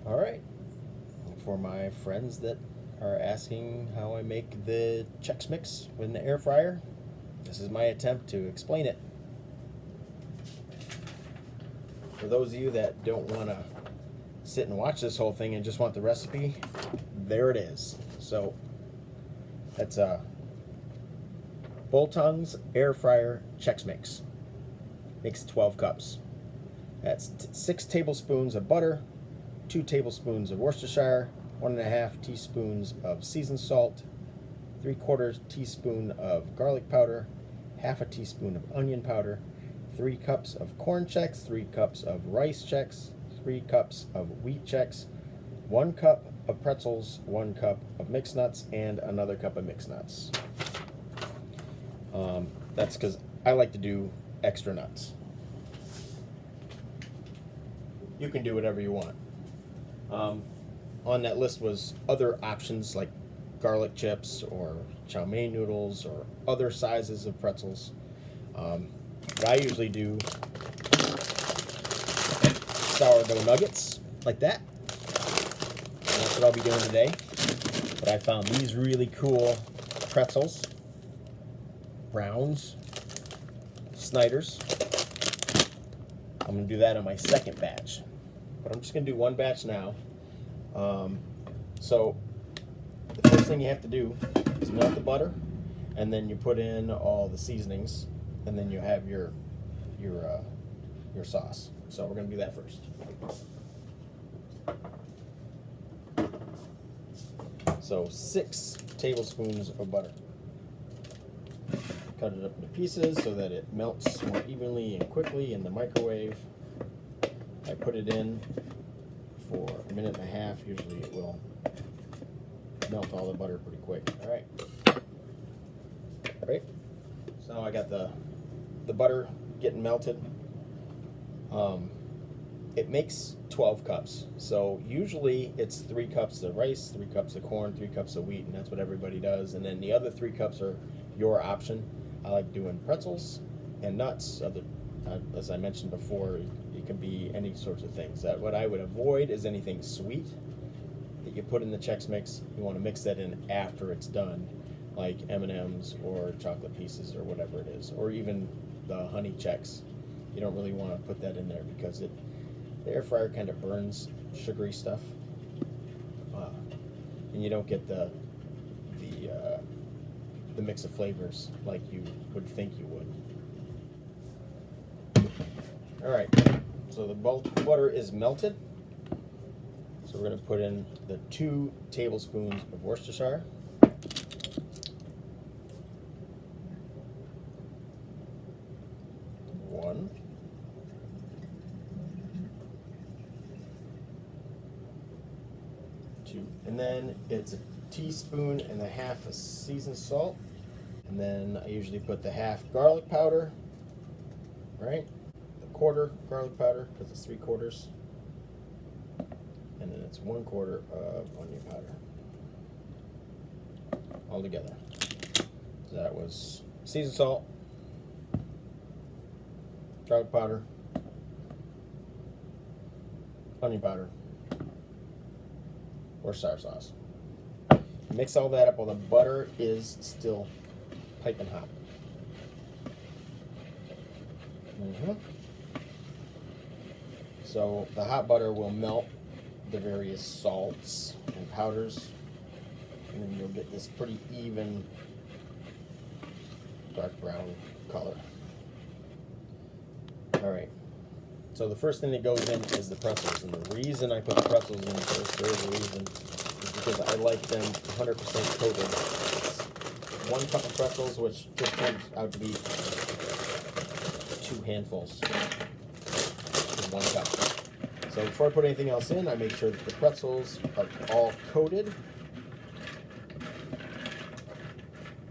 All right. For my friends that are asking how I make the Chex Mix in the air fryer, this is my attempt to explain it. For those of you that don't want to sit and watch this whole thing and just want the recipe, there it is. So that's a BullTung's air fryer Chex Mix. Makes 12 cups. That's 6 tablespoons of butter, 2 tablespoons of Worcestershire, 1.5 teaspoons of seasoned salt, 3/4 teaspoon of garlic powder, 1/2 teaspoon of onion powder, 3 cups of Corn Chex, 3 cups of Rice Chex, 3 cups of Wheat Chex, 1 cup of Pretzels, 1 cup of mixed nuts, and another cup of mixed nuts. That's because I like to do extra nuts. You can do whatever you want. On that list was other options like garlic chips or chow mein noodles or other sizes of pretzels. But I usually do sourdough nuggets like that. And that's what I'll be doing today. But I found these really cool pretzels, browns, Snyder's. I'm going to do that on my second batch. But I'm just going to do one batch now. So the first thing you have to do is melt the butter, and then you put in all the seasonings, and then you have your sauce. So we're going to do that first. So 6 tablespoons of butter. Cut it up into pieces so that it melts more evenly and quickly in the microwave. I put it in for 1.5 minutes. Usually it will melt all the butter pretty quick. All right. So now I got the butter getting melted. It makes 12 cups. So usually it's 3 cups of rice, 3 cups of corn, 3 cups of wheat, and that's what everybody does. And then the other 3 cups are your option. I like doing pretzels and nuts. As I mentioned before, it can be any sorts of things. What I would avoid is anything sweet that you put in the Chex Mix. You want to mix that in after it's done, like M&Ms or chocolate pieces or whatever it is, or even the honey Chex. You don't really want to put that in there because the air fryer kind of burns sugary stuff, and you don't get the mix of flavors like you would think you would. All right, so the butter is melted. So we're going to put in the 2 tablespoons of Worcestershire. One. 2. And then it's 1.5 teaspoons of seasoned salt. And then I usually put the 1/2 garlic powder, right? The 1/4 garlic powder because it's 3/4. And then it's 1/4 of onion powder. All together. So that was seasoned salt, garlic powder, onion powder, Worcestershire sauce. Mix all that up while the butter is still piping hot. So the hot butter will melt the various salts and powders, and then you'll get this pretty even dark brown color. All right. So the first thing that goes in is the pretzels, and the reason I put the pretzels in first, there is a reason, is because I like them 100% coated. It's 1 cup of pretzels, which just turns out to be 2 handfuls in 1 cup. So before I put anything else in, I make sure that the pretzels are all coated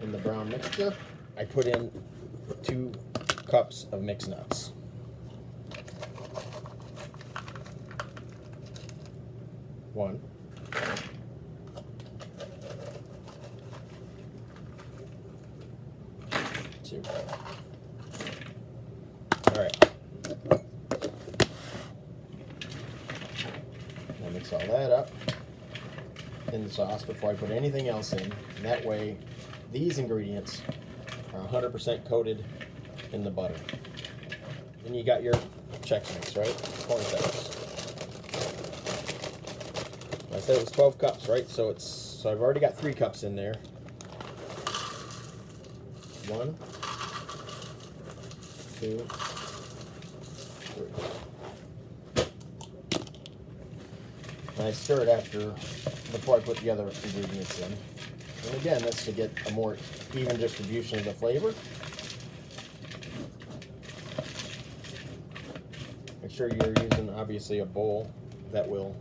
in the brown mixture. I put in 2 cups of mixed nuts. 1. 2. All right. Now make mix all that up in the sauce before I put anything else in. And that way, these ingredients are 100% coated in the butter. Then you got your Chex mix, right? Corn Chex. I said it was 12 cups, right? So I've already got 3 cups in there. 1, 2, 3. And I stir it before I put the other ingredients in. And again, that's to get a more even distribution of the flavor. Make sure you're using, obviously, a bowl that will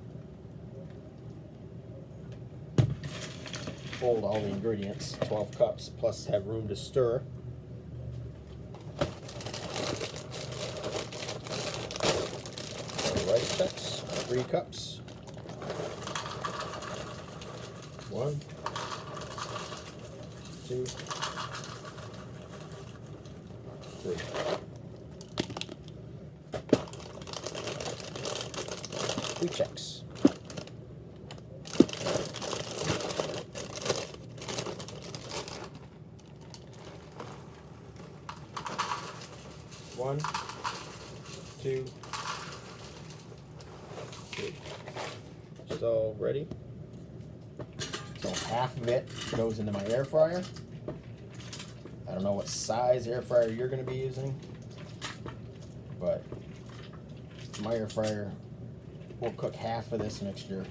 hold all the ingredients, 12 cups, plus have room to stir. Rice Chex, 3 cups. 1, 2, 3. Wheat Chex. 1, 2, 3. It's all ready. So half of it goes into my air fryer. I don't know what size air fryer you're going to be using, but my air fryer will cook half of this mixture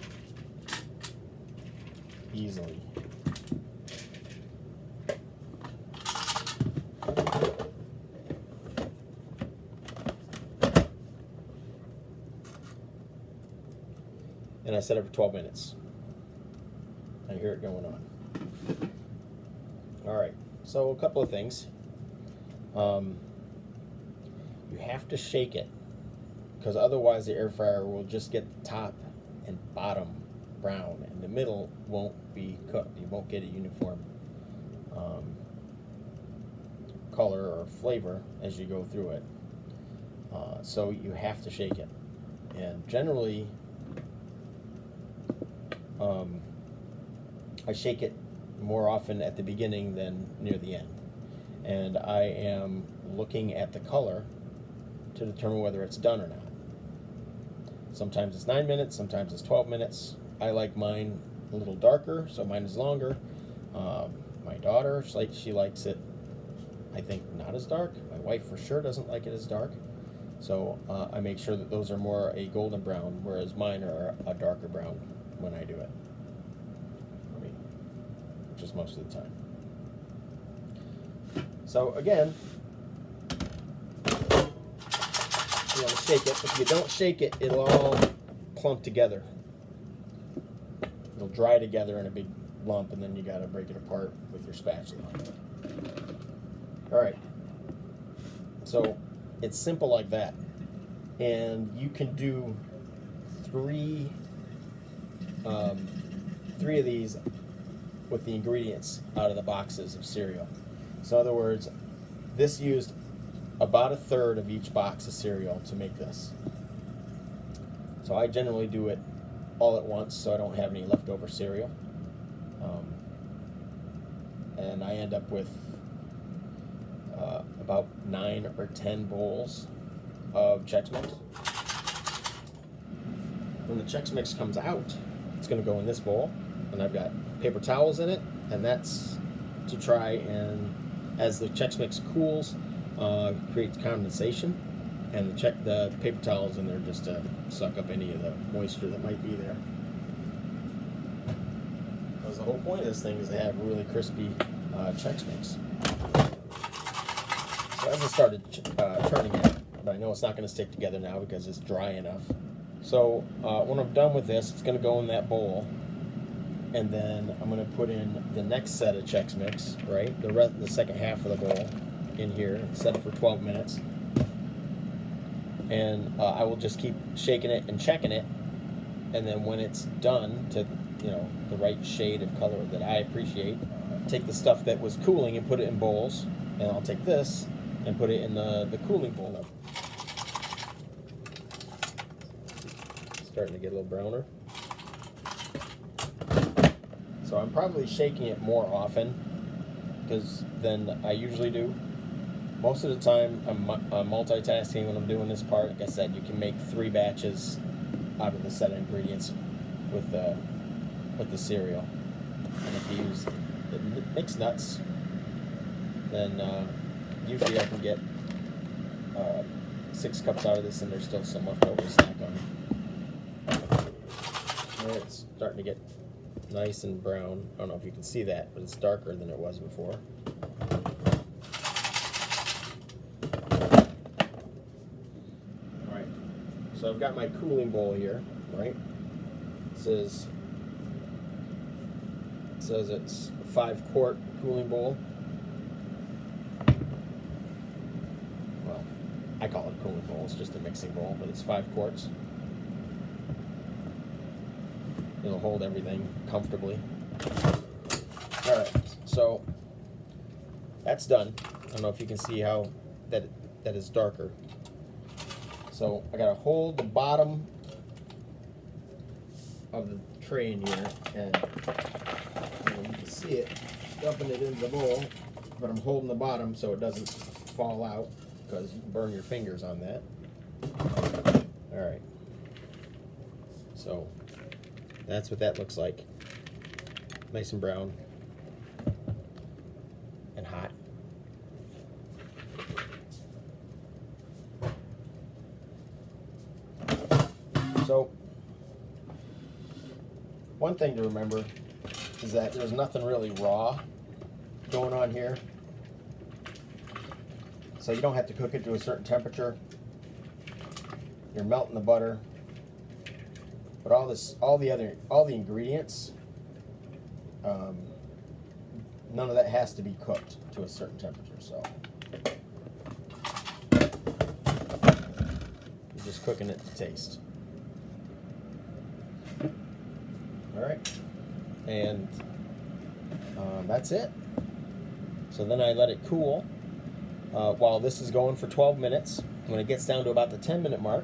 easily. And I set it for 12 minutes. I hear it going on. All right, so a couple of things. You have to shake it, because otherwise the air fryer will just get the top and bottom brown, and the middle won't be cooked. You won't get a uniform color or flavor as you go through it. So you have to shake it. And generally, I shake it more often at the beginning than near the end. And I am looking at the color to determine whether it's done or not. Sometimes it's 9 minutes, sometimes it's 12 minutes. I like mine a little darker, so mine is longer. My daughter, she likes it, I think, not as dark. My wife for sure doesn't like it as dark. So I make sure that those are more a golden brown, whereas mine are a darker brown when I do it. I mean, just most of the time. So again, you want to shake it. If you don't shake it, it'll all clump together. It'll dry together in a big lump, and then you got to break it apart with your spatula. All right. So it's simple like that, and you can do three of these with the ingredients out of the boxes of cereal. So in other words, this used about 1/3 of each box of cereal to make this. So I generally do it all at once so I don't have any leftover cereal. And I end up with about 9 or 10 bowls of Chex Mix. When the Chex Mix comes out, it's going to go in this bowl, and I've got paper towels in it, and that's to try and, as the Chex Mix cools, create condensation, and the paper towels in there just to suck up any of the moisture that might be there. Because the whole point of this thing is to have really crispy Chex Mix. So as I started turning it, but I know it's not going to stick together now because it's dry enough. So when I'm done with this, it's going to go in that bowl, and then I'm going to put in the next set of Chex Mix, right? The second half of the bowl in here, set it for 12 minutes, and I will just keep shaking it and checking it, and then when it's done to the right shade of color that I appreciate, take the stuff that was cooling and put it in bowls, and I'll take this and put it in the cooling bowl. Starting to get a little browner. So I'm probably shaking it more often than I usually do. Most of the time I'm multitasking when I'm doing this part. Like I said, you can make 3 batches out of the set of ingredients with the cereal. And if you use the mixed nuts, then usually I can get 6 cups out of this, and there's still some leftover snack on it. And it's starting to get nice and brown. I don't know if you can see that, but it's darker than it was before. Alright, so I've got my cooling bowl here, right? It says it's a 5-quart cooling bowl. Well, I call it a cooling bowl, it's just a mixing bowl, but it's 5 quarts. It'll hold everything comfortably. Alright, so that's done. I don't know if you can see how that is darker. So I gotta hold the bottom of the tray in here, and you can see it, dumping it into the bowl, but I'm holding the bottom so it doesn't fall out, because you can burn your fingers on that. Alright, so that's what that looks like. Nice and brown and hot. So, one thing to remember is that there's nothing really raw going on here. So you don't have to cook it to a certain temperature. You're melting the butter. But all the ingredients, none of that has to be cooked to a certain temperature. So you're just cooking it to taste. All right, and that's it. So then I let it cool while this is going for 12 minutes. When it gets down to about the 10-minute mark,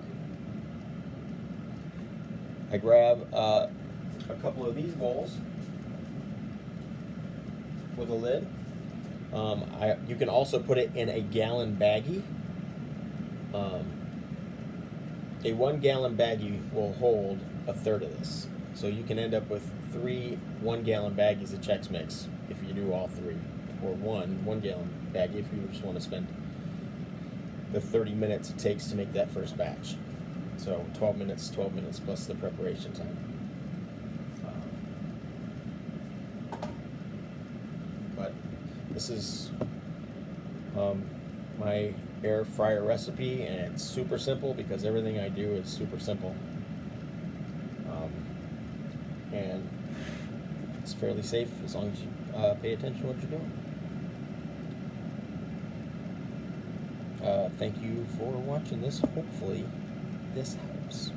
I grab a couple of these bowls with a lid. You can also put it in a gallon baggie. A 1-gallon baggie will hold a third of this. So you can end up with 3 1-gallon baggies of Chex Mix if you do all 3. Or 1-gallon baggie if you just want to spend the 30 minutes it takes to make that first batch. So 12 minutes plus the preparation time. But this is my air fryer recipe, and it's super simple because everything I do is super simple. And it's fairly safe as long as you pay attention to what you're doing. Thank you for watching this. Hopefully this helps.